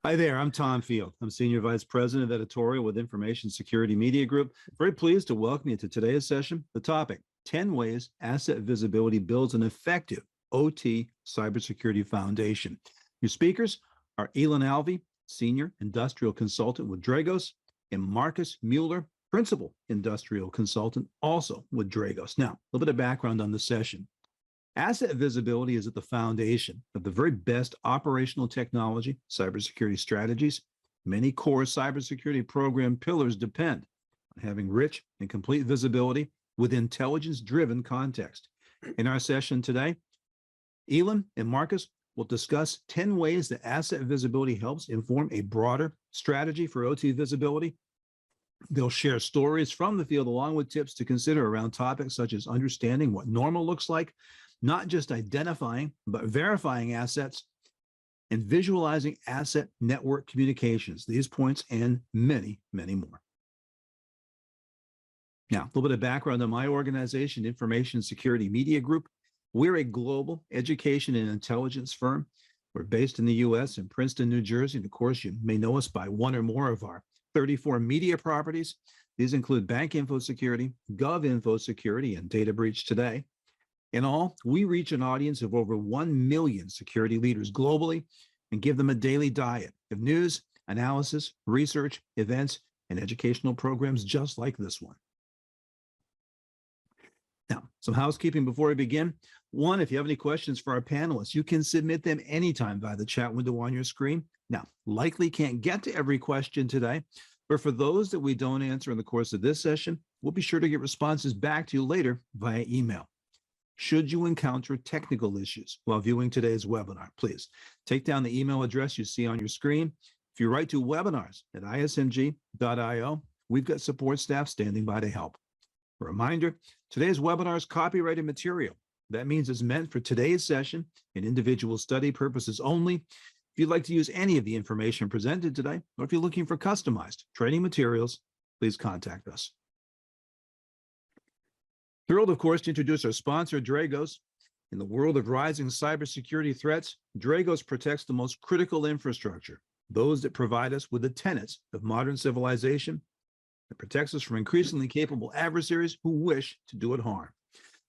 Hi there, I'm Tom Field. I'm Senior Vice President of Editorial with Information Security Media Group. Very pleased to welcome you to today's session. The topic, 10 ways asset visibility builds an effective OT cybersecurity foundation. Your speakers are Elan Alvey, Senior Industrial Consultant with Dragos, and Markus Mueller, Principal Industrial Consultant, also with Dragos. Now, a little bit of background on the session. Asset visibility is at the foundation of the very best operational technology, cybersecurity strategies. Many core cybersecurity program pillars depend on having rich and complete visibility with intelligence-driven context. In our session today, Elan and Markus will discuss 10 ways that asset visibility helps inform a broader strategy for OT visibility. They'll share stories from the field along with tips to consider around topics such as understanding what normal looks like, not just identifying, but verifying assets and visualizing asset network communications, these points and many, many more. Now, a little bit of background on my organization, Information Security Media Group. We're a global education and intelligence firm. We're based in the U.S. in Princeton, New Jersey. And of course, you may know us by one or more of our 34 media properties. These include Bank Info Security, Gov Info Security, and Data Breach Today. In all, we reach an audience of over 1 million security leaders globally and give them a daily diet of news, analysis, research, events, and educational programs just like this one. Now, some housekeeping before we begin. One, if you have any questions for our panelists, you can submit them anytime via the chat window on your screen. Now, likely can't get to every question today, but for those that we don't answer in the course of this session, we'll be sure to get responses back to you later via email. Should you encounter technical issues while viewing today's webinar, please take down the email address you see on your screen. If you write to webinars@ismg.io, we've got support staff standing by to help. A reminder, today's webinar is copyrighted material. That means it's meant for today's session and individual study purposes only. If you'd like to use any of the information presented today, or if you're looking for customized training materials, please contact us. Thrilled, of course, to introduce our sponsor, Dragos. In the world of rising cybersecurity threats, Dragos protects the most critical infrastructure, those that provide us with the tenets of modern civilization. It protects us from increasingly capable adversaries who wish to do it harm.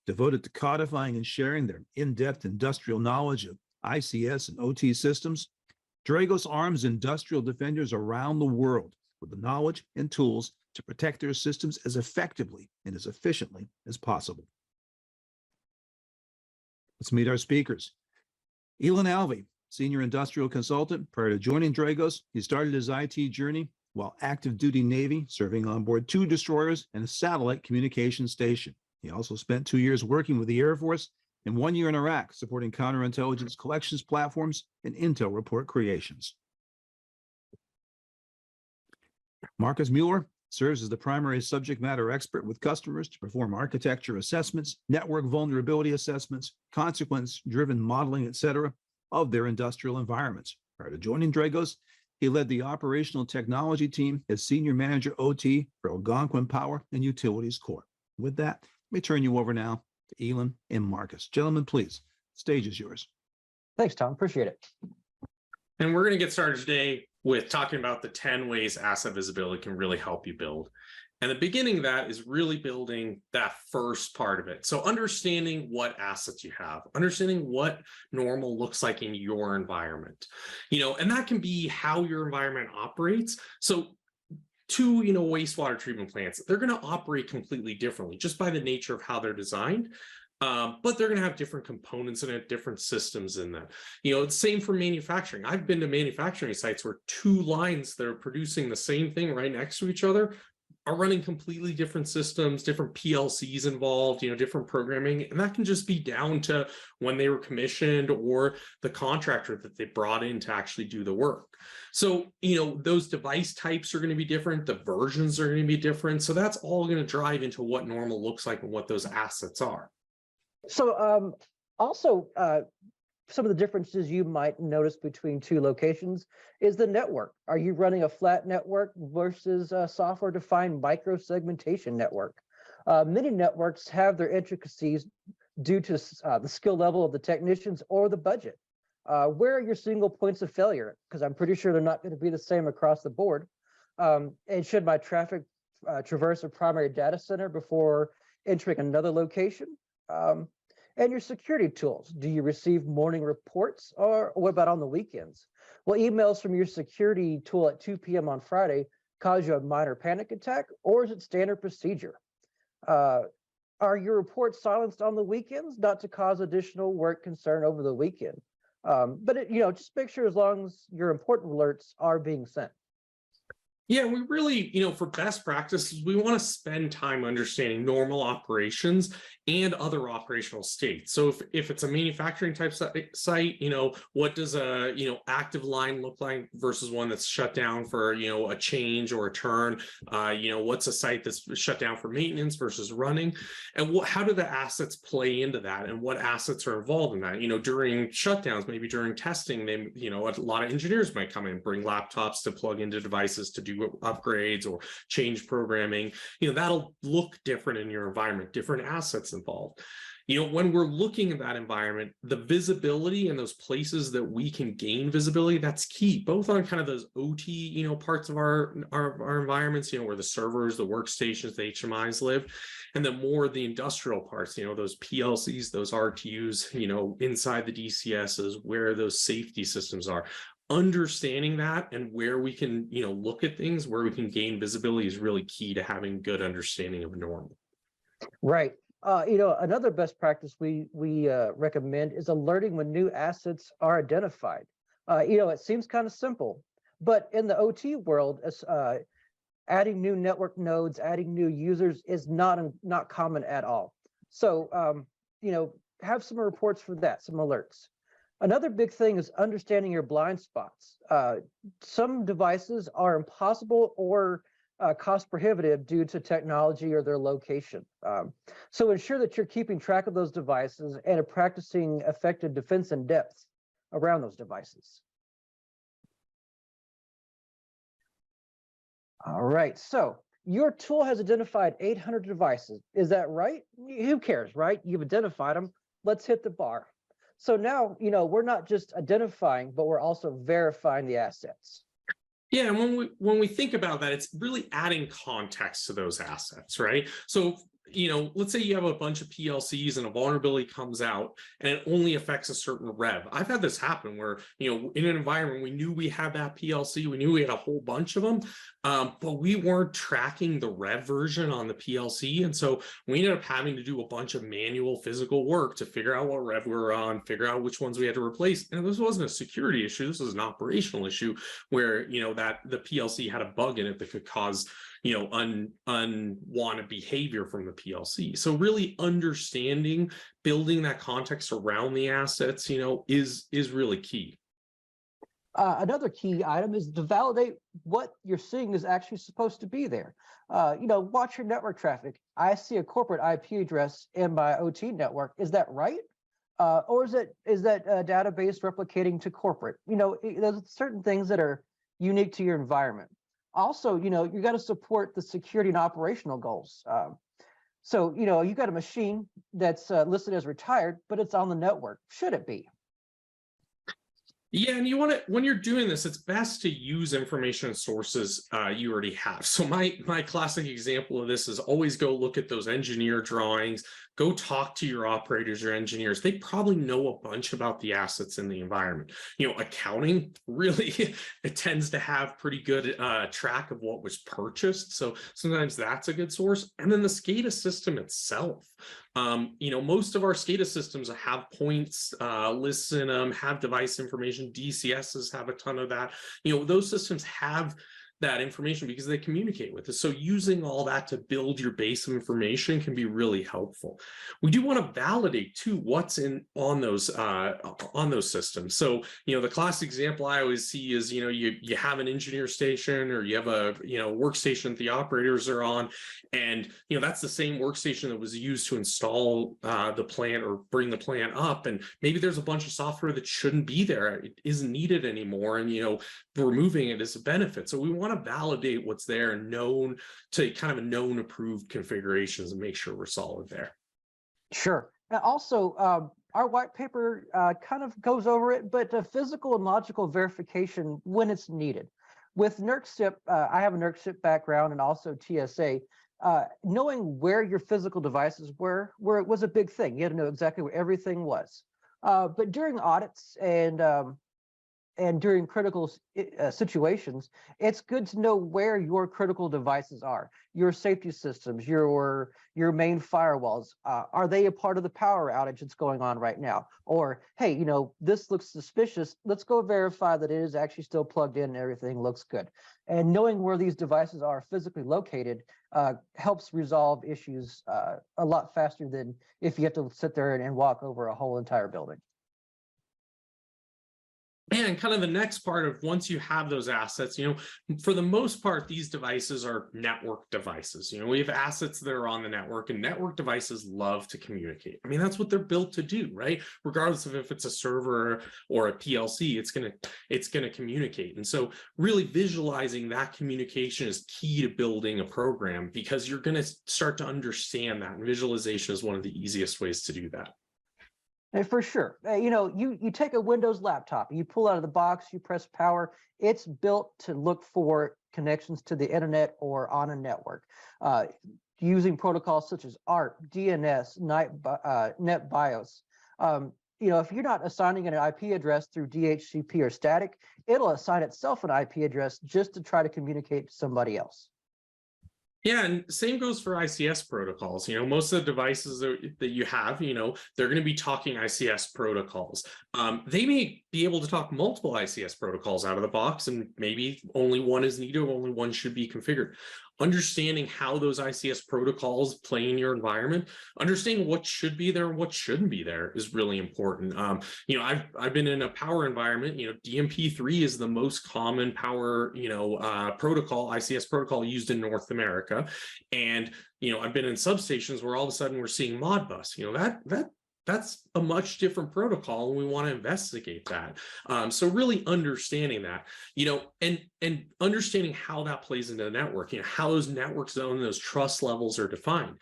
Devoted to codifying and sharing their in-depth industrial knowledge of ICS and OT systems, Dragos arms industrial defenders around the world with the knowledge and tools to protect their systems as effectively and as efficiently as possible. Let's meet our speakers. Elan Alvey, Senior Industrial Consultant. Prior to joining Dragos, he started his IT journey while active duty Navy, serving on board 2 destroyers and a satellite communication station. He also spent 2 years working with the Air Force and 1 year in Iraq, supporting counterintelligence collections platforms and intel report creations. Markus Mueller serves as the primary subject matter expert with customers to perform architecture assessments, network vulnerability assessments, consequence-driven modeling, etc., of their industrial environments. Prior to joining Dragos, he led the operational technology team as Senior Manager OT for Algonquin Power and Utilities Corp. With that, let me turn you over now to Elan and Markus. Gentlemen, please, the stage is yours. Thanks, Tom. Appreciate it. And we're going to get started today with talking about the 10 ways asset visibility can really help you build. And the beginning of that is really building that first part of it. So understanding what assets you have, understanding what normal looks like in your environment, and that can be how your environment operates. So 2, wastewater treatment plants, they're going to operate completely differently just by the nature of how they're designed. But they're going to have different components in it, different systems in that. It's same for manufacturing. I've been to manufacturing sites where 2 lines that are producing the same thing right next to each other are running completely different systems, different PLCs involved, different programming. And that can just be down to when they were commissioned or the contractor that they brought in to actually do the work. So, those device types are going to be different. The versions are going to be different. So that's all going to drive into what normal looks like and what those assets are. So some of the differences you might notice between 2 locations is the network. Are you running a flat network versus a software-defined micro-segmentation network? Many networks have their intricacies due to the skill level of the technicians or the budget. Where are your single points of failure? Because I'm pretty sure they're not going to be the same across the board. And should my traffic traverse a primary data center before entering another location? And your security tools. Do you receive morning reports, or what about on the weekends? Will emails from your security tool at 2 p.m. on Friday cause you a minor panic attack, or is it standard procedure? Are your reports silenced on the weekends, not to cause additional work concern over the weekend? But just make sure as long as your important alerts are being sent. Yeah, we really, for best practices, we want to spend time understanding normal operations and other operational states. So if it's a manufacturing type site, what does a, active line look like versus one that's shut down for, a change or a turn? What's a site that's shut down for maintenance versus running? And how do the assets play into that? And what assets are involved in that? During shutdowns, maybe during testing, they, a lot of engineers might come in, bring laptops to plug into devices to do upgrades or change programming. That'll look different in your environment, different assets involved. When we're looking at that environment, the visibility and those places that we can gain visibility, that's key, both on kind of those OT, parts of our environments, where the servers, the workstations, the HMIs live, and then more the industrial parts, those PLCs, those RTUs, inside the DCSs, where those safety systems are. Understanding that and where we can, look at things, where we can gain visibility is really key to having good understanding of normal. Right. Another best practice we recommend is alerting when new assets are identified. It seems kind of simple, but in the OT world, adding new network nodes, adding new users is not common at all. So, have some reports for that, some alerts. Another big thing is understanding your blind spots. Some devices are impossible or cost prohibitive due to technology or their location. So ensure that you're keeping track of those devices and are practicing effective defense in depth around those devices. All right, so your tool has identified 800 devices. Is that right? Who cares, right? You've identified them. Let's hit the bar. So now, we're not just identifying, but we're also verifying the assets. Yeah, and when we think about that, it's really adding context to those assets, right? So, let's say you have a bunch of PLCs and a vulnerability comes out and it only affects a certain rev. I've had this happen where, in an environment, we knew we had that PLC, we knew we had a whole bunch of them, but we weren't tracking the rev version on the PLC. And so we ended up having to do a bunch of manual physical work to figure out what rev we were on, figure out which ones we had to replace. And this wasn't a security issue. This was an operational issue where, that the PLC had a bug in it that could cause unwanted behavior from the PLC. So really understanding, building that context around the assets, is really key. Another key item is to validate what you're seeing is actually supposed to be there. Watch your network traffic. I see a corporate IP address in my OT network. Is that right? Or is that database replicating to corporate? There's certain things that are unique to your environment. Also, you got to support the security and operational goals. So, you got a machine that's listed as retired, but it's on the network. Should it be? Yeah, and you want to, when you're doing this, it's best to use information and sources you already have. So my classic example of this is always go look at those engineer drawings, go talk to your operators or engineers. They probably know a bunch about the assets in the environment. Accounting really, it tends to have pretty good track of what was purchased. So sometimes that's a good source. And then the SCADA system itself. Most of our SCADA systems have points, lists in them, have device information. DCSs have a ton of that. Those systems have that information because they communicate with us. So using all that to build your base of information can be really helpful. We do want to validate too what's on those systems. So the classic example I always see is you have an engineer station or you have a workstation that the operators are on, and that's the same workstation that was used to install the plant or bring the plant up, and maybe there's a bunch of software that shouldn't be there, it isn't needed anymore, and removing it is a benefit. So we want to validate what's there and known to kind of known approved configurations and make sure we're solid there. Sure. And also, our white paper kind of goes over it, but physical and logical verification when it's needed. With NERC-CIP, I have a NERC-CIP background and also TSA. Knowing where your physical devices were was a big thing. You had to know exactly where everything was. But during audits and during critical situations, it's good to know where your critical devices are, your safety systems, your main firewalls. Are they a part of the power outage that's going on right now? Or, hey, you know, this looks suspicious. Let's go verify that it is actually still plugged in and everything looks good. And knowing where these devices are physically located helps resolve issues a lot faster than if you have to sit there and walk over a whole entire building. And kind of the next part of once you have those assets, you know, for the most part, these devices are network devices. You know, we have assets that are on the network, and network devices love to communicate. I mean, that's what they're built to do, right? Regardless of if it's a server or a PLC, it's gonna communicate. And so really visualizing that communication is key to building a program, because you're gonna start to understand that. And visualization is one of the easiest ways to do that. And for sure, you know, you take a Windows laptop, you pull out of the box, you press power. It's built to look for connections to the internet or on a network, using protocols such as ARP, DNS, NetBIOS. You know, if you're not assigning an IP address through DHCP or static, it'll assign itself an IP address just to try to communicate to somebody else. Yeah, and same goes for ICS protocols. You know, most of the devices that you have, you know, they're going to be talking ICS protocols. They may be able to talk multiple ICS protocols out of the box, and maybe only one is needed, only one should be configured. Understanding how those ICS protocols play in your environment, understanding what should be there and what shouldn't be there is really important. You know, I've been in a power environment. You know, DMP3 is the most common power, you know, protocol, ICS protocol used in North America. And, you know, I've been in substations where all of a sudden we're seeing Modbus. You know, that's a much different protocol, and we want to investigate that. So really understanding that, you know, and understanding how that plays into the network, you know, how those network zones, those trust levels are defined.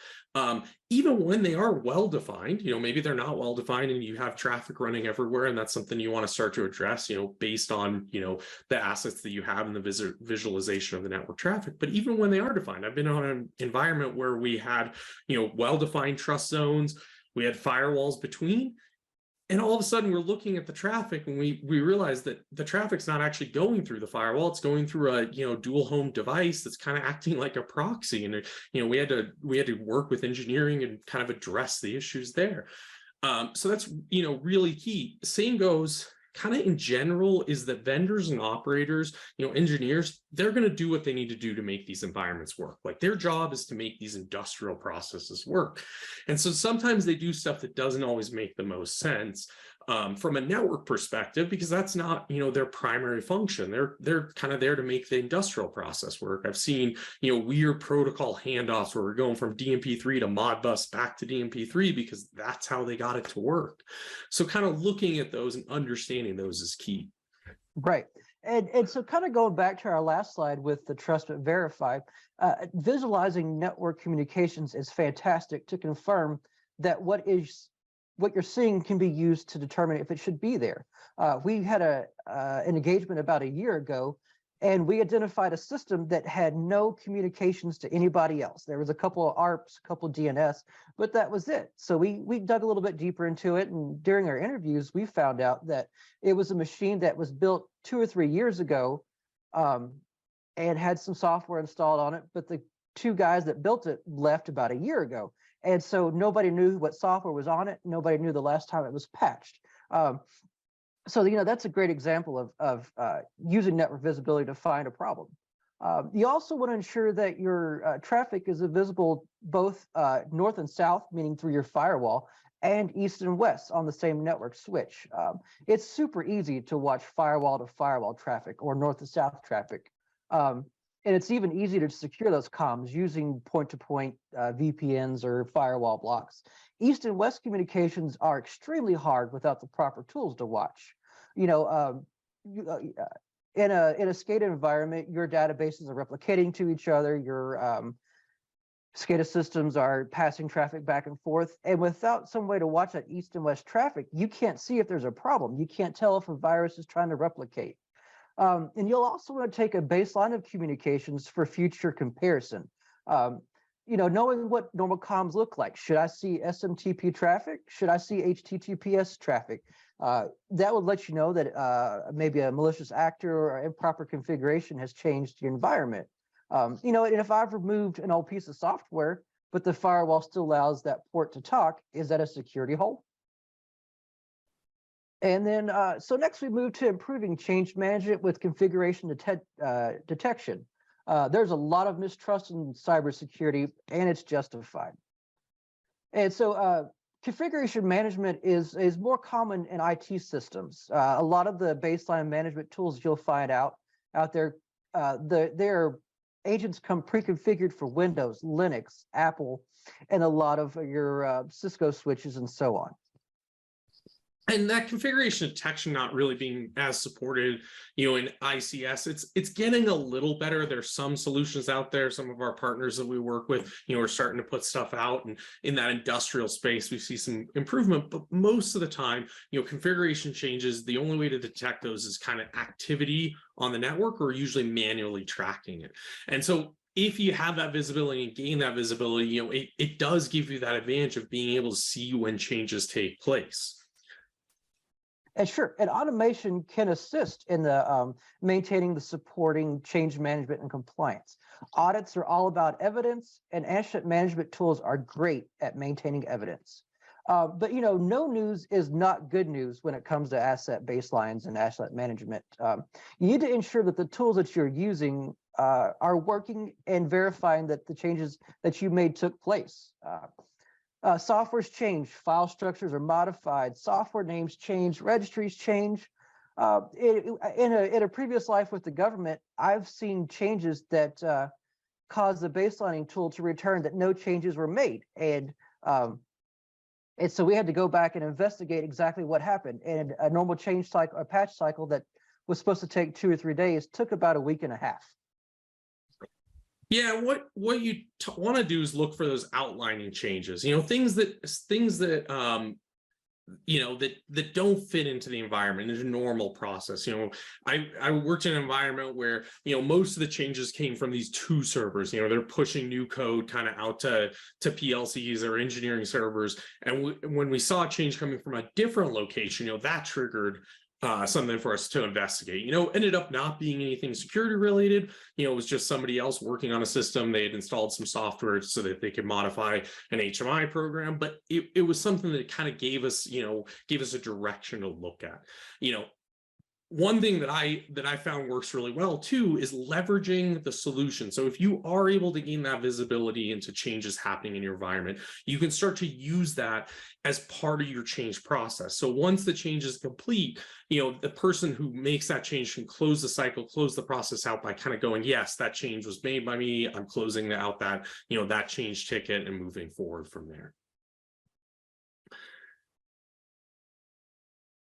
Even when they are well defined, you know, maybe they're not well defined and you have traffic running everywhere, and that's something you want to start to address, you know, based on, you know, the assets that you have and the visualization of the network traffic. But even when they are defined, I've been on an environment where we had, you know, well-defined trust zones, we had firewalls between, and all of a sudden we're looking at the traffic, and we realize that the traffic's not actually going through the firewall. It's going through a, you know, dual home device that's kind of acting like a proxy. And, you know, we had to work with engineering and kind of address the issues there. So that's, you know, really key. Same goes kind of in general is that vendors and operators, you know, engineers, they're going to do what they need to do to make these environments work. Like, their job is to make these industrial processes work. And so sometimes they do stuff that doesn't always make the most sense from a network perspective, because that's not, you know, their primary function. They're kind of there to make the industrial process work. I've seen, you know, weird protocol handoffs where we're going from DMP3 to Modbus back to DMP3 because that's how they got it to work. So kind of looking at those and understanding those is key. Right. And so kind of going back to our last slide with the trust but verify, visualizing network communications is fantastic to confirm that what you're seeing can be used to determine if it should be there. We had an engagement about a year ago, and we identified a system that had no communications to anybody else. There was a couple of ARPs, a couple of DNS, but that was it. So we dug a little bit deeper into it, and during our interviews, we found out that it was a machine that was built 2 or 3 years ago, and had some software installed on it, but the 2 guys that built it left about a year ago. And so nobody knew what software was on it. Nobody knew the last time it was patched. So, you know, that's a great example of using network visibility to find a problem. You also want to ensure that your traffic is visible both north and south, meaning through your firewall, and east and west on the same network switch. It's super easy to watch firewall to firewall traffic or north to south traffic. And it's even easy to secure those comms using point-to-point VPNs or firewall blocks. East and west communications are extremely hard without the proper tools to watch. You know, in a SCADA environment, your databases are replicating to each other. Your SCADA systems are passing traffic back and forth, and without some way to watch that east and west traffic, you can't see if there's a problem. You can't tell if a virus is trying to replicate. And you'll also want to take a baseline of communications for future comparison. Knowing what normal comms look like. Should I see SMTP traffic? Should I see HTTPS traffic? That would let you know that maybe a malicious actor or improper configuration has changed your environment. And if I've removed an old piece of software, but the firewall still allows that port to talk, is that a security hole? And then, so next we move to improving change management with configuration detection. There's a lot of mistrust in cybersecurity, and it's justified. And so configuration management is more common in IT systems. A lot of the baseline management tools you'll find out there, their agents come pre-configured for Windows, Linux, Apple, and a lot of your Cisco switches and so on. And that configuration detection not really being as supported, in ICS, it's getting a little better. There's some solutions out there. Some of our partners that we work with, are starting to put stuff out, and in that industrial space, we see some improvement. But most of the time, configuration changes, the only way to detect those is kind of activity on the network, or usually manually tracking it. And so if you have that visibility and gain that visibility, it does give you that advantage of being able to see when changes take place. And sure, and automation can assist in the maintaining the supporting change management and compliance. Audits are all about evidence, and asset management tools are great at maintaining evidence. But no news is not good news when it comes to asset baselines and asset management. You need to ensure that the tools that you're using are working and verifying that the changes that you made took place. Software's change, file structures are modified, software names change, registries change. In a previous life with the government, I've seen changes that caused the baselining tool to return that no changes were made. And so we had to go back and investigate exactly what happened. And a normal change cycle, a patch cycle that was supposed to take 2 or 3 days, took about a week and a half. Yeah, what you want to do is look for those outlining changes. Things that that don't fit into the environment. There's a normal process. I worked in an environment where most of the changes came from these 2 servers. They're pushing new code kind of out to PLCs or engineering servers, and when we saw a change coming from a different location, that triggered something for us to investigate. Ended up not being anything security related. It was just somebody else working on a system. They had installed some software so that they could modify an HMI program, but it was something that kind of gave us a direction to look at. One thing that I found works really well too is leveraging the solution. So if you are able to gain that visibility into changes happening in your environment, you can start to use that as part of your change process. So once the change is complete, the person who makes that change can close the cycle, close the process out by kind of going, yes, that change was made by me. I'm closing out that, that change ticket and moving forward from there.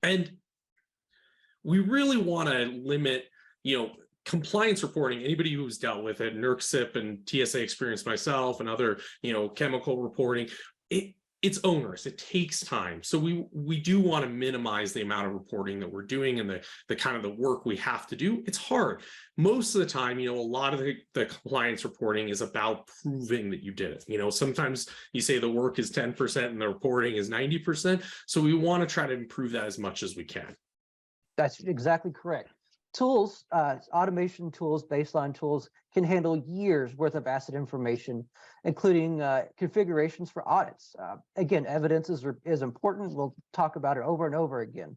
And we really want to limit, compliance reporting. Anybody who's dealt with it, NERC-CIP and TSA experience myself and other, chemical reporting, it's onerous. It takes time. So we do want to minimize the amount of reporting that we're doing and the kind of the work we have to do. It's hard. Most of the time, a lot of the compliance reporting is about proving that you did it. Sometimes you say the work is 10% and the reporting is 90%. So we want to try to improve that as much as we can. That's exactly correct. Tools, automation tools, baseline tools can handle years worth of asset information, including configurations for audits. Again, evidence is important. We'll talk about it over and over again.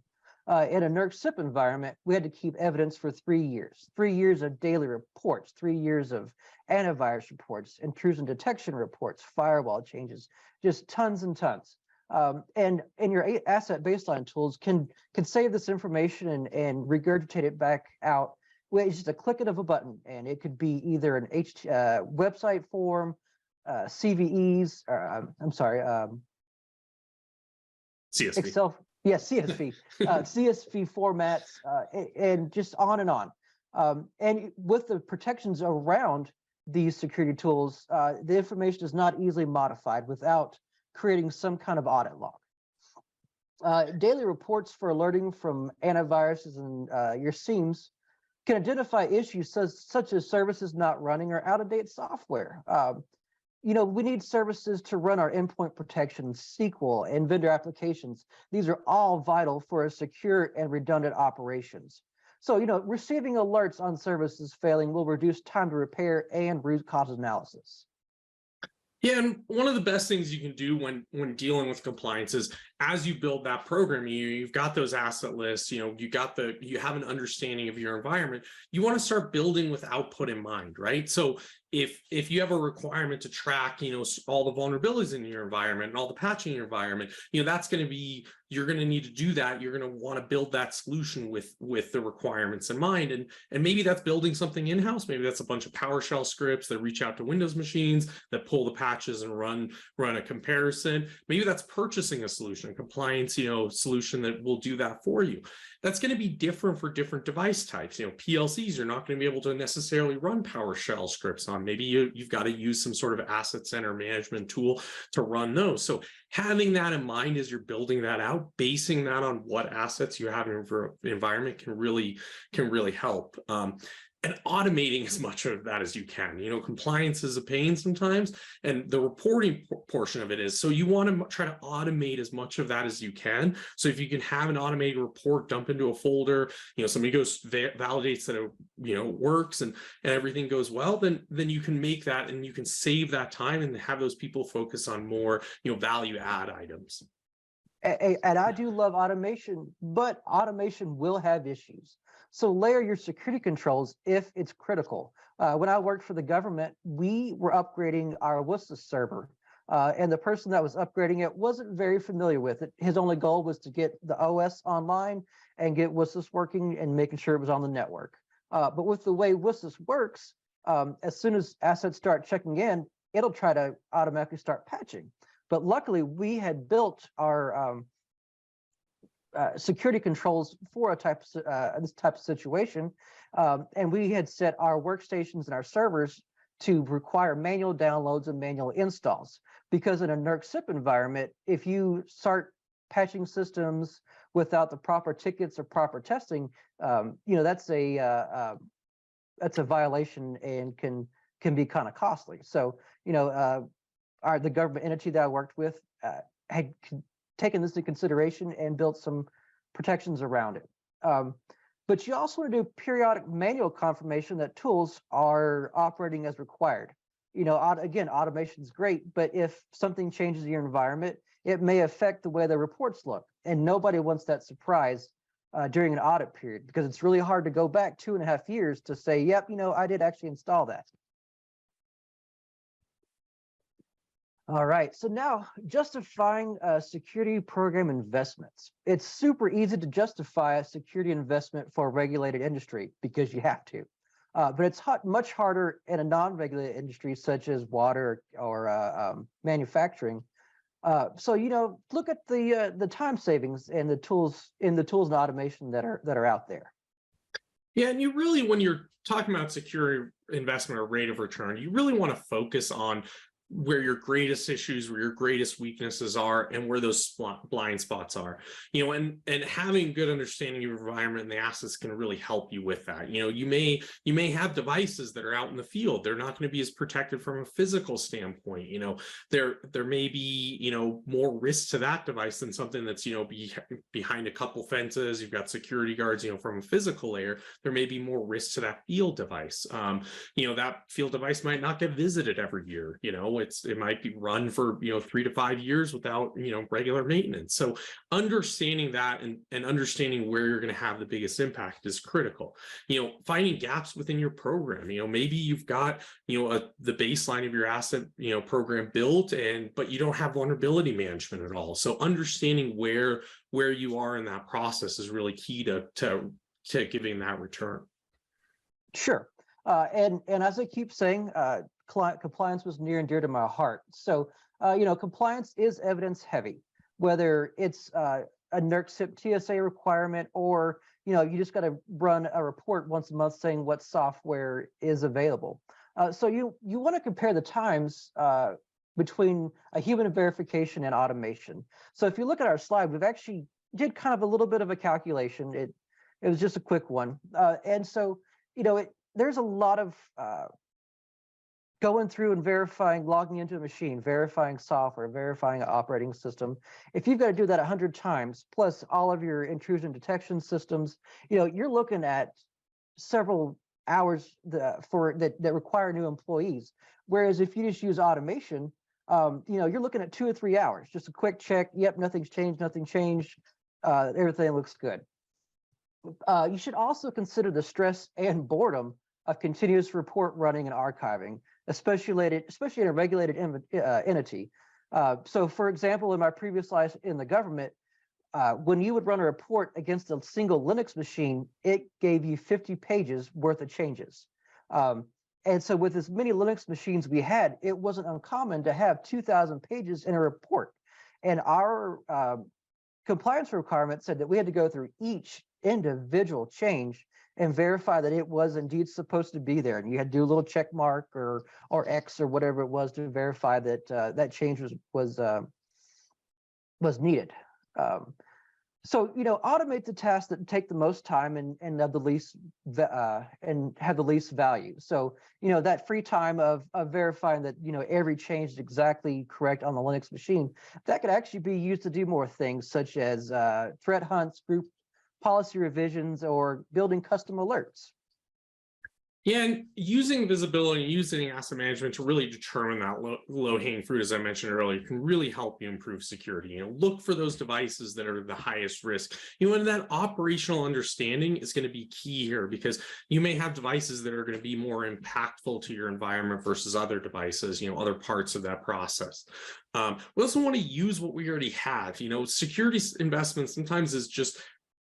In a NERC-CIP environment, we had to keep evidence for 3 years, 3 years of daily reports, 3 years of antivirus reports, intrusion detection reports, firewall changes, just tons and tons. And your asset baseline tools can save this information and regurgitate it back out with just a click of a button. And it could be either an website form, CVEs, CSV. Excel, CSV, CSV formats, and just on and on. And with the protections around these security tools, the information is not easily modified without creating some kind of audit log. Daily reports for alerting from antiviruses and your SIEMs can identify issues such as services not running or out-of-date software. We need services to run our endpoint protection, SQL, and vendor applications. These are all vital for a secure and redundant operations. So, receiving alerts on services failing will reduce time to repair and root cause analysis. Yeah, and one of the best things you can do when dealing with compliance is, as you build that program, you've got those asset lists, you have an understanding of your environment. You want to start building with output in mind, right? So if you have a requirement to track, all the vulnerabilities in your environment and all the patching in your environment, that's going to be, you're going to need to do that. You're going to want to build that solution with the requirements in mind. And maybe that's building something in-house. Maybe that's a bunch of PowerShell scripts that reach out to Windows machines that pull the patches and run a comparison. Maybe that's purchasing a solution, a compliance, solution that will do that for you. That's going to be different for different device types. PLCs, you're not going to be able to necessarily run PowerShell scripts on. Maybe you've got to use some sort of asset center management tool to run those. So having that in mind as you're building that out, basing that on what assets you have in your environment can really help. And automating as much of that as you can. Compliance is a pain sometimes, and the reporting portion of it is. So you want to try to automate as much of that as you can. So if you can have an automated report dump into a folder, somebody goes validates that it works and everything goes well, then you can make that and you can save that time and have those people focus on more value add items. And I do love automation, but automation will have issues. So layer your security controls if it's critical. When I worked for the government, we were upgrading our WSUS server, and the person that was upgrading it wasn't very familiar with it. His only goal was to get the OS online and get WSUS working and making sure it was on the network. But with the way WSUS works, as soon as assets start checking in, it'll try to automatically start patching. But luckily, we had built our security controls for this type of situation, and we had set our workstations and our servers to require manual downloads and manual installs. Because in a NERC-CIP environment, if you start patching systems without the proper tickets or proper testing, that's a violation and can be kind of costly. So the government entity that I worked with had taken this into consideration and built some protections around it. But you also want to do periodic manual confirmation that tools are operating as required. Again, automation is great, but if something changes in your environment, it may affect the way the reports look. And nobody wants that surprise during an audit period, because it's really hard to go back 2.5 years to say, yep, I did actually install that. All right, so now justifying security program investments. It's super easy to justify a security investment for a regulated industry because you have to. But it's much harder in a non-regulated industry such as water or manufacturing. So look at the time savings and the tools and automation that are out there. Yeah, and you really, when you're talking about security investment or rate of return, you really want to focus on where your greatest issues, where your greatest weaknesses are, and where those blind spots are. And having good understanding of your environment and the assets can really help you with that. You may have devices that are out in the field. They're not going to be as protected from a physical standpoint. There may be more risk to that device than something that's behind a couple fences. You've got security guards. From a physical layer, there may be more risk to that field device. That field device might not get visited every year. It might be run for 3 to 5 years without regular maintenance. So understanding that and understanding where you're going to have the biggest impact is critical. Finding gaps within your program. Maybe you've got the baseline of your asset program built, but you don't have vulnerability management at all. So understanding where you are in that process is really key to giving that return. Sure. And as I keep saying, compliance was near and dear to my heart. So, compliance is evidence heavy, whether it's a NERC-CIP TSA requirement or, you just got to run a report once a month saying what software is available. So you want to compare the times between a human verification and automation. So if you look at our slide, we've actually did kind of a little bit of a calculation. It was just a quick one. And so, there's a lot of going through and verifying, logging into a machine, verifying software, verifying an operating system. If you've got to do that 100 times, plus all of your intrusion detection systems, you're looking at several hours that require new employees. Whereas if you just use automation, you're looking at 2 or 3 hours, just a quick check. Yep, nothing's changed, nothing changed. Everything looks good. You should also consider the stress and boredom of continuous report running and archiving, especially in a regulated entity. So for example, in my previous life in the government, when you would run a report against a single Linux machine, it gave you 50 pages worth of changes. And so with as many Linux machines we had, it wasn't uncommon to have 2,000 pages in a report. And our compliance requirement said that we had to go through each individual change and verify that it was indeed supposed to be there. And you had to do a little check mark or X or whatever it was to verify that that change was needed. So automate the tasks that take the most time and have the least value. So that free time of verifying that every change is exactly correct on the Linux machine, that could actually be used to do more things such as threat hunts, group policy revisions, or building custom alerts. Yeah, and using visibility and using asset management to really determine that low-hanging fruit, as I mentioned earlier, can really help you improve security. Look for those devices that are the highest risk. And that operational understanding is going to be key here, because you may have devices that are going to be more impactful to your environment versus other devices, other parts of that process. We also want to use what we already have. Security investment sometimes is just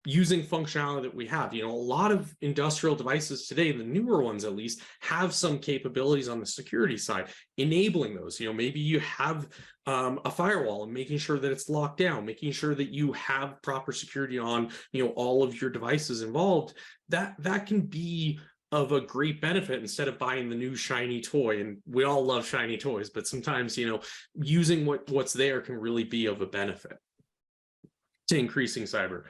using functionality that we have. A lot of industrial devices today, the newer ones at least, have some capabilities on the security side, enabling those. Maybe you have a firewall and making sure that it's locked down, making sure that you have proper security on, all of your devices involved. That can be of a great benefit instead of buying the new shiny toy. And we all love shiny toys, but sometimes, using what's there can really be of a benefit to increasing cyber.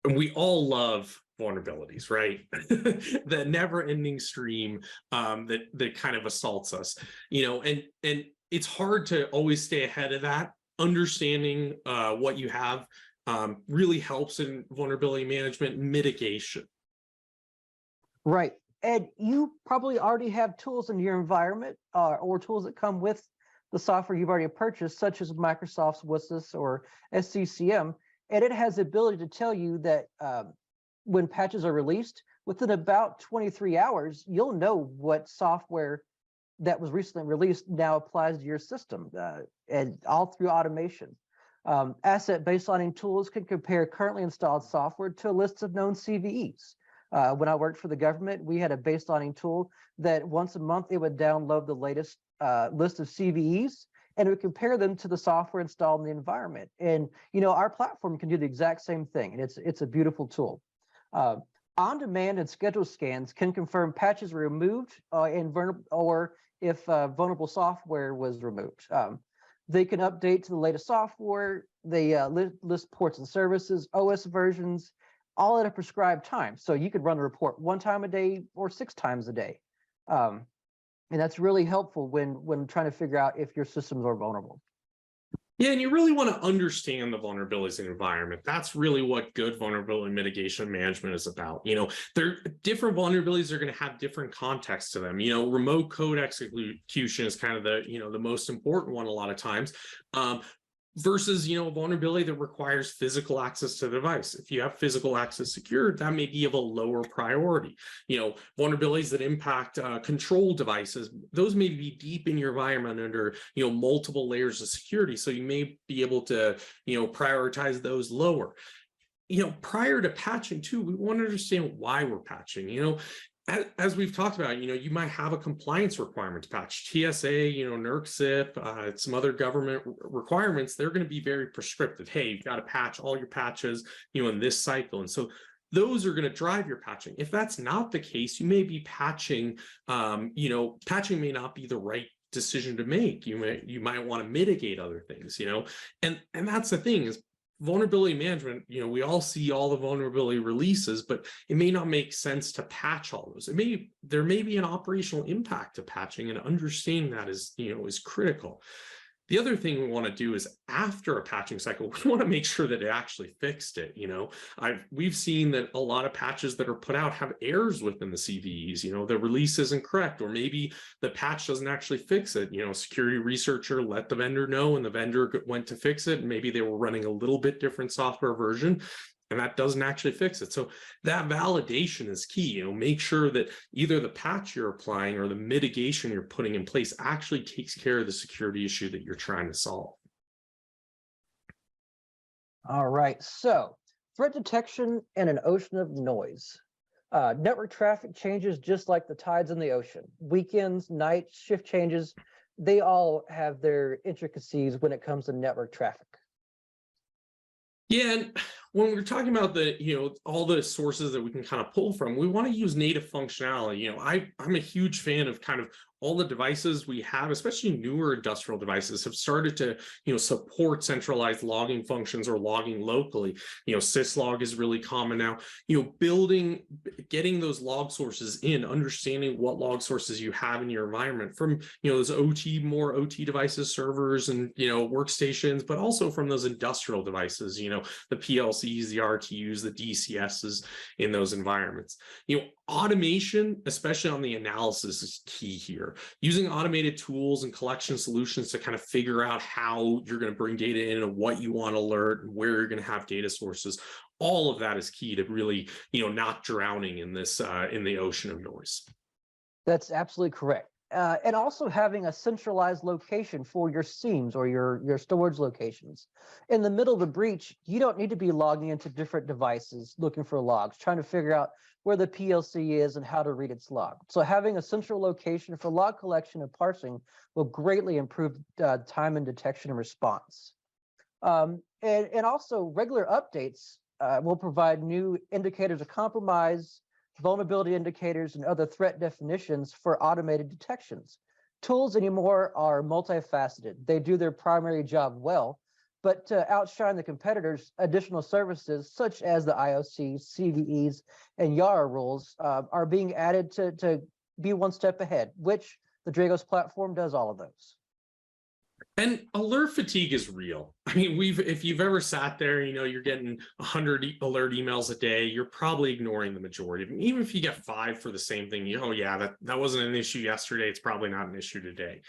And we all love vulnerabilities, right? The never-ending stream that kind of assaults us, and it's hard to always stay ahead of that. Understanding what you have really helps in vulnerability management mitigation. Right, and you probably already have tools in your environment or tools that come with the software you've already purchased, such as Microsoft's WSIS or SCCM. And it has the ability to tell you that when patches are released, within about 23 hours, you'll know what software that was recently released now applies to your system, and all through automation. Asset baselining tools can compare currently installed software to a list of known CVEs. When I worked for the government, we had a baselining tool that once a month it would download the latest list of CVEs, and it would compare them to the software installed in the environment. And our platform can do the exact same thing, and it's a beautiful tool. On-demand and scheduled scans can confirm patches were removed or if vulnerable software was removed. They can update to the latest software. They list ports and services, OS versions, all at a prescribed time. So you could run the report 1 time a day or 6 times a day. And that's really helpful when trying to figure out if your systems are vulnerable. Yeah, and you really want to understand the vulnerabilities in the environment. That's really what good vulnerability mitigation management is about. Different vulnerabilities are going to have different contexts to them. Remote code execution is kind of the most important one a lot of times. Versus, a vulnerability that requires physical access to the device. If you have physical access secured, that may be of a lower priority. Vulnerabilities that impact control devices, those may be deep in your environment under, multiple layers of security. So you may be able to, prioritize those lower. Prior to patching too, we want to understand why we're patching. As we've talked about, you might have a compliance requirement to patch. TSA, NERC-CIP, some other government requirements, they're going to be very prescriptive. Hey, you've got to patch all your patches, in this cycle. And so those are going to drive your patching. If that's not the case, you may be patching, patching may not be the right decision to make. You might want to mitigate other things, and that's the thing is vulnerability management. We all see all the vulnerability releases, but it may not make sense to patch all those. There may be an operational impact to patching, and understanding that is critical. The other thing we want to do is after a patching cycle, we want to make sure that it actually fixed it. We've seen that a lot of patches that are put out have errors within the CVEs. The release isn't correct, or maybe the patch doesn't actually fix it. Security researcher let the vendor know, and the vendor went to fix it, and maybe they were running a little bit different software version, and that doesn't actually fix it. So that validation is key. Make sure that either the patch you're applying or the mitigation you're putting in place actually takes care of the security issue that you're trying to solve. All right, so threat detection in an ocean of noise. Network traffic changes just like the tides in the ocean. Weekends, nights, shift changes, they all have their intricacies when it comes to network traffic. Yeah, and when we're talking about all the sources that we can kind of pull from, we want to use native functionality. I'm a huge fan of kind of all the devices we have, especially newer industrial devices, have started to support centralized logging functions or logging locally. Syslog is really common now. Getting those log sources in, understanding what log sources you have in your environment from those more OT devices, servers, and workstations, but also from those industrial devices. The PLCs, the RTUs, the DCSs in those environments. Automation, especially on the analysis, is key here. Using automated tools and collection solutions to kind of figure out how you're going to bring data in and what you want to alert and where you're going to have data sources. All of that is key to really, not drowning in this in the ocean of noise. That's absolutely correct. And also having a centralized location for your SIEMs or your storage locations. In the middle of the breach, you don't need to be logging into different devices looking for logs, trying to figure out where the PLC is and how to read its log. So having a central location for log collection and parsing will greatly improve time and detection and response. And also regular updates will provide new indicators of compromise, vulnerability indicators, and other threat definitions for automated detections. Tools anymore are multifaceted. They do their primary job well, but to outshine the competitors, additional services such as the IOC, CVEs, and YARA rules are being added to be one step ahead, which the Dragos platform does all of those. And alert fatigue is real. I mean, if you've ever sat there, you're getting 100 alert emails a day, you're probably ignoring the majority of them. Even if you get 5 for the same thing, that wasn't an issue yesterday, it's probably not an issue today.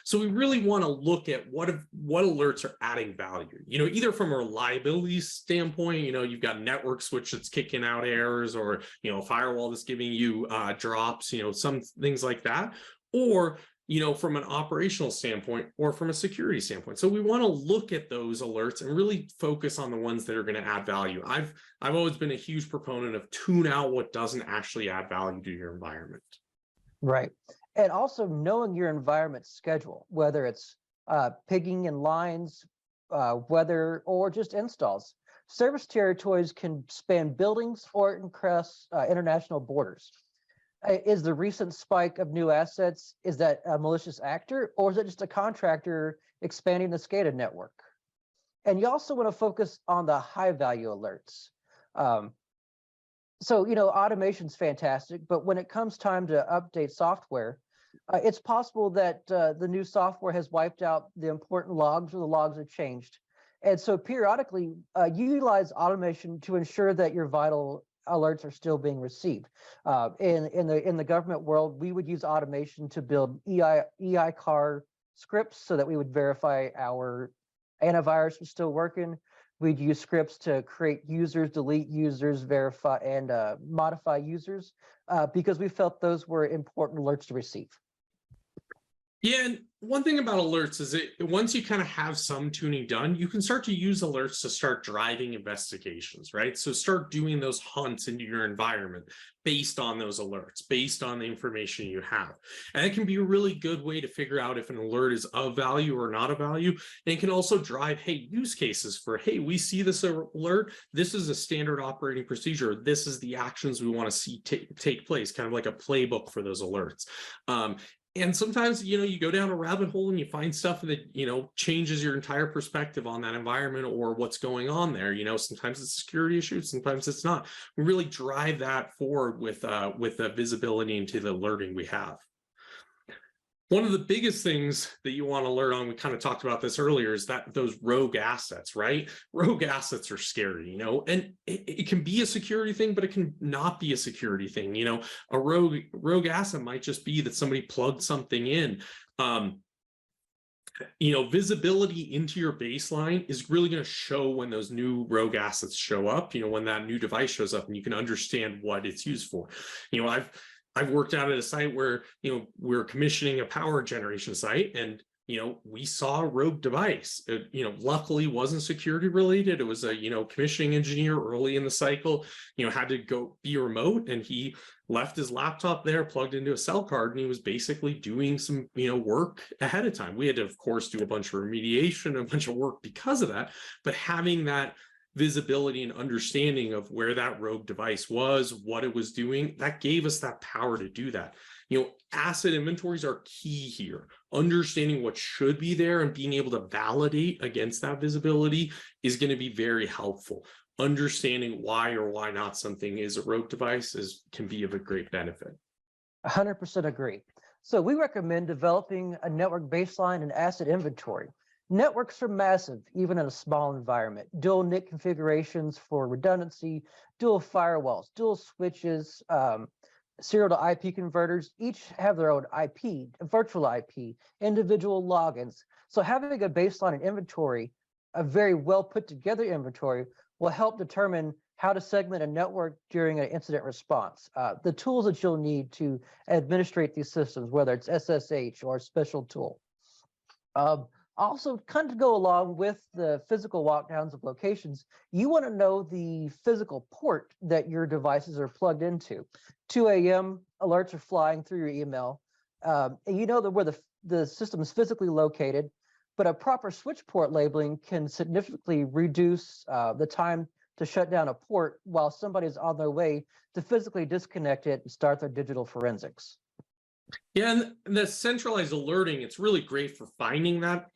So we really want to look at what alerts are adding value. Either from a reliability standpoint, you've got a network switch that's kicking out errors, or a firewall that's giving you drops, some things like that, or from an operational standpoint or from a security standpoint. So we want to look at those alerts and really focus on the ones that are going to add value. I've always been a huge proponent of tune out what doesn't actually add value to your environment. Right. And also knowing your environment schedule, whether it's pigging in lines, weather, or just installs. Service territories can span buildings or cross international borders. Is the recent spike of new assets, is that a malicious actor, or is it just a contractor expanding the SCADA network? And you also want to focus on the high value alerts. So, automation's fantastic, but when it comes time to update software, it's possible that the new software has wiped out the important logs, or the logs have changed. And so periodically utilize automation to ensure that your vital alerts are still being received. In the government world, we would use automation to build EICAR scripts so that we would verify our antivirus was still working. We'd use scripts to create users, delete users, verify, and modify users because we felt those were important alerts to receive. Yeah, and one thing about alerts is once you kind of have some tuning done, you can start to use alerts to start driving investigations, right? So start doing those hunts into your environment based on those alerts, based on the information you have. And it can be a really good way to figure out if an alert is of value or not of value. And it can also drive, hey, use cases for, hey, we see this alert. This is a standard operating procedure. This is the actions we want to see take place, kind of like a playbook for those alerts. And sometimes, you go down a rabbit hole and you find stuff that, changes your entire perspective on that environment or what's going on there. Sometimes it's a security issue, sometimes it's not. We really drive that forward with the visibility into the alerting we have. One of the biggest things that you want to alert on, we kind of talked about this earlier, is that those rogue assets, right? Rogue assets are scary, and it can be a security thing, but it can not be a security thing. A rogue asset might just be that somebody plugged something in. Visibility into your baseline is really going to show when those new rogue assets show up, when that new device shows up and you can understand what it's used for. I've worked out at a site where, we're commissioning a power generation site and, we saw a rogue device. It, luckily wasn't security related. It was a, commissioning engineer early in the cycle, had to go be remote, and he left his laptop there plugged into a cell card, and he was basically doing some, work ahead of time. We had to, of course, do a bunch of remediation, a bunch of work because of that, but having that visibility and understanding of where that rogue device was, what it was doing, that gave us that power to do that. Asset inventories are key here. Understanding what should be there and being able to validate against that visibility is going to be very helpful. Understanding why or why not something is a rogue device can be of a great benefit. 100% agree. So we recommend developing a network baseline and asset inventory. Networks are massive, even in a small environment. Dual NIC configurations for redundancy, dual firewalls, dual switches, serial to IP converters, each have their own IP, virtual IP, individual logins. So having a baseline and inventory, a very well put together inventory, will help determine how to segment a network during an incident response. The tools that you'll need to administrate these systems, whether it's SSH or a special tool. Also, kind of go along with the physical walkdowns of locations, you want to know the physical port that your devices are plugged into. 2 a.m. alerts are flying through your email. And you know that where the system is physically located, but a proper switch port labeling can significantly reduce the time to shut down a port while somebody's on their way to physically disconnect it and start their digital forensics. Yeah, and the centralized alerting, it's really great for finding that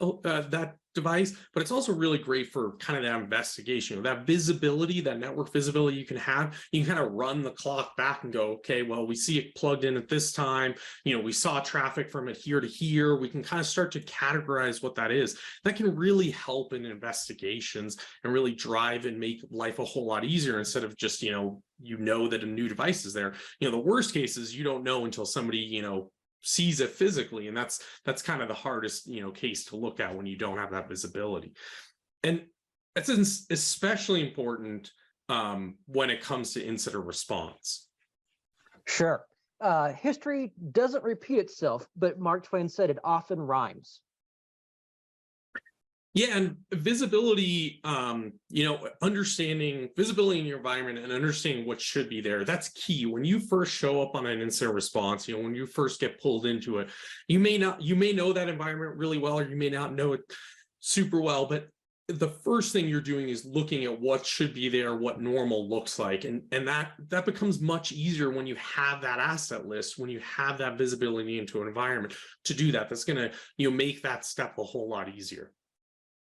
device, but it's also really great for kind of that investigation, that visibility, that network visibility you can have. You can kind of run the clock back and go, okay, well, we see it plugged in at this time. We saw traffic from it here to here. We can kind of start to categorize what that is. That can really help in investigations and really drive and make life a whole lot easier instead of just, that a new device is there. The worst case is you don't know until somebody, sees it physically, and that's kind of the hardest case to look at when you don't have that visibility. And that's especially important when it comes to incident response. Sure. History doesn't repeat itself, but Mark Twain said it often rhymes. Yeah, and visibility, understanding visibility in your environment and understanding what should be there, that's key. When you first show up on an incident response, when you first get pulled into it, you may know that environment really well, or you may not know it super well, but the first thing you're doing is looking at what should be there, what normal looks like. And that becomes much easier when you have that asset list, when you have that visibility into an environment to do that. That's going to, make that step a whole lot easier.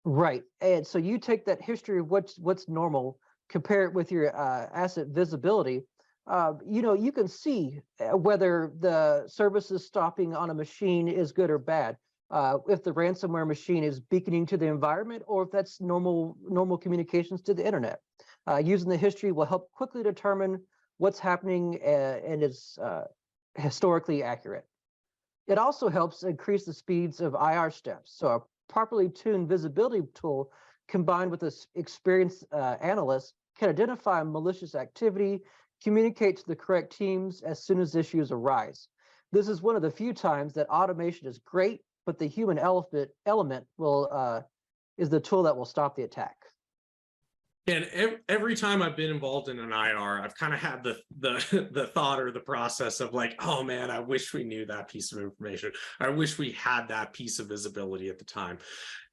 Right. And so you take that history of what's normal, compare it with your asset visibility. You can see whether the services stopping on a machine is good or bad. If the ransomware machine is beaconing to the environment, or if that's normal communications to the internet. Using the history will help quickly determine what's happening and is historically accurate. It also helps increase the speeds of IR steps. So a properly tuned visibility tool combined with an experienced analyst can identify malicious activity, communicate to the correct teams as soon as issues arise. This is one of the few times that automation is great, but the human element will is the tool that will stop the attack. And every time I've been involved in an IR, I've kind of had the thought or the process of like, oh man, I wish we knew that piece of information. I wish we had that piece of visibility at the time.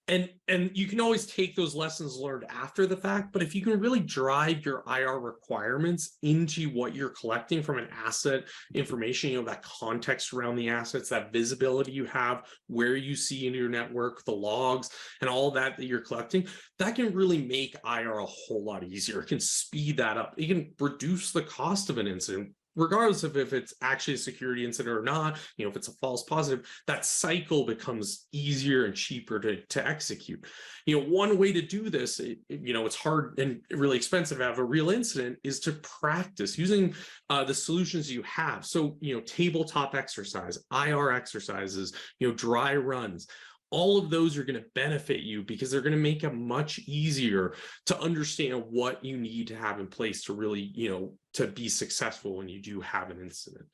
And you can always take those lessons learned after the fact, but if you can really drive your IR requirements into what you're collecting from an asset information, you know, that context around the assets, that visibility you have, where you see in your network, the logs, and all that you're collecting, that can really make IR a whole lot easier. It can speed that up. It can reduce the cost of an incident, regardless of if it's actually a security incident or not. You know, if it's a false positive, that cycle becomes easier and cheaper to execute. You know, one way to do this, you know, it's hard and really expensive to have a real incident, is to practice using the solutions you have. So, you know, tabletop exercise, IR exercises, you know, dry runs. All of those are going to benefit you because they're going to make it much easier to understand what you need to have in place to really, you know, to be successful when you do have an incident.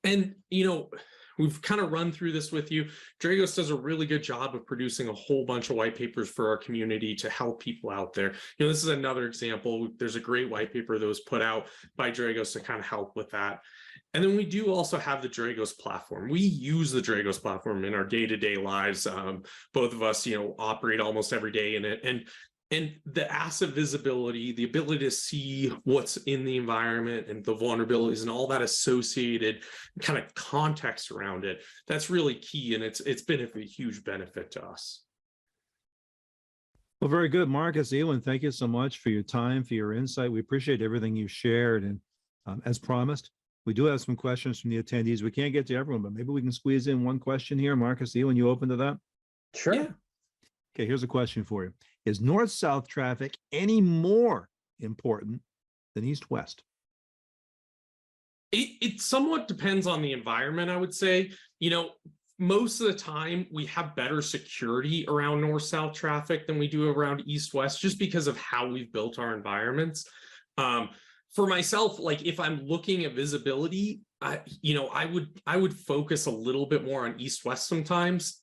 And, you know, we've kind of run through this with you. Dragos does a really good job of producing a whole bunch of white papers for our community to help people out there. You know, this is another example. There's a great white paper that was put out by Dragos to kind of help with that. And then we do also have the Dragos platform. We use the Dragos platform in our day-to-day lives. Both of us, you know, operate almost every day in it. And the asset visibility, the ability to see what's in the environment and the vulnerabilities and all that associated kind of context around it, that's really key. And it's been a huge benefit to us. Well, very good. Markus, Elan, thank you so much for your time, for your insight. We appreciate everything you shared. And as promised, we do have some questions from the attendees. We can't get to everyone, but maybe we can squeeze in one question here. Markus, Elan, you open to that? Sure. Yeah. Okay, here's a question for you. Is north-south traffic any more important than east-west? It somewhat depends on the environment, I would say. You know, most of the time we have better security around north-south traffic than we do around east-west, just because of how we've built our environments. For myself, like if I'm looking at visibility, you know, I would focus a little bit more on east-west sometimes.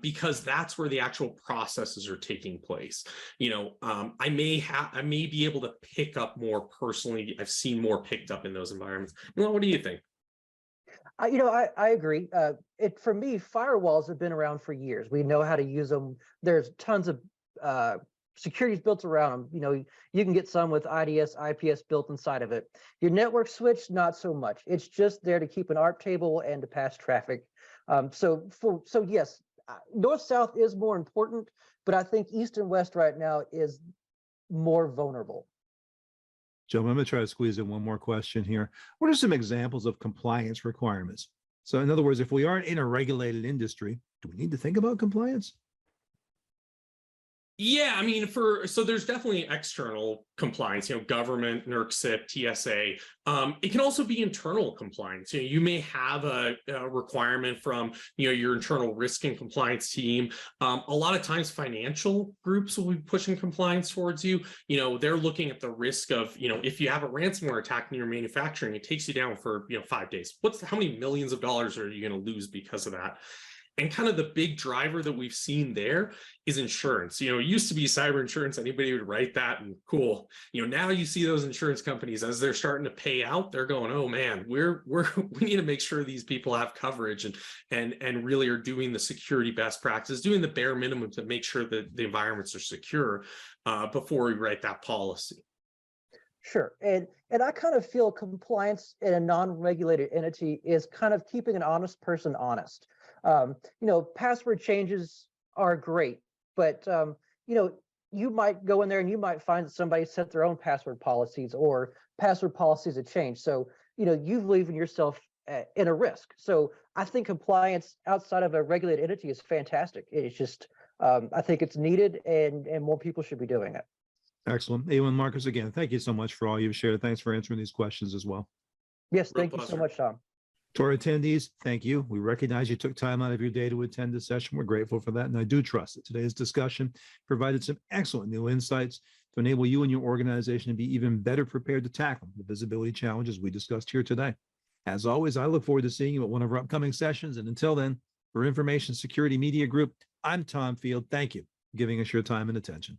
Because that's where the actual processes are taking place. You know, I may be able to pick up more personally. I've seen more picked up in those environments. Well, what do you think? You know, I agree. For me, firewalls have been around for years. We know how to use them. There's tons of securities built around them. You know, you can get some with IDS, IPS built inside of it. Your network switch, not so much. It's just there to keep an ARP table and to pass traffic. So yes. North-south is more important, but I think east and west right now is more vulnerable. Joe, I'm going to try to squeeze in one more question here. What are some examples of compliance requirements? So in other words, if we aren't in a regulated industry, do we need to think about compliance? Yeah, I mean, so there's definitely external compliance, you know, government, NERC, TSA. It can also be internal compliance. You know, you may have a requirement from, you know, your internal risk and compliance team. A lot of times financial groups will be pushing compliance towards you. You know, they're looking at the risk of, you know, if you have a ransomware attack in your manufacturing, it takes you down for, you know, 5 days. How many millions of dollars are you going to lose because of that? And kind of the big driver that we've seen there is insurance. You know, it used to be cyber insurance. Anybody would write that and cool. You know, now you see those insurance companies as they're starting to pay out, they're going, oh man, we need to make sure these people have coverage and really are doing the security best practices, doing the bare minimum to make sure that the environments are secure before we write that policy. Sure. And I kind of feel compliance in a non-regulated entity is kind of keeping an honest person honest. You know, password changes are great, but, you know, you might go in there and you might find that somebody set their own password policies or password policies have changed. So, you know, you've leaving yourself in a risk. So I think compliance outside of a regulated entity is fantastic. It's just, I think it's needed and more people should be doing it. Excellent. Elan, Markus, again, thank you so much for all you've shared. Thanks for answering these questions as well. Yes, thank you so much, Tom. To our attendees, thank you. We recognize you took time out of your day to attend this session. We're grateful for that. And I do trust that today's discussion provided some excellent new insights to enable you and your organization to be even better prepared to tackle the visibility challenges we discussed here today. As always, I look forward to seeing you at one of our upcoming sessions. And until then, for Information Security Media Group, I'm Tom Field. Thank you for giving us your time and attention.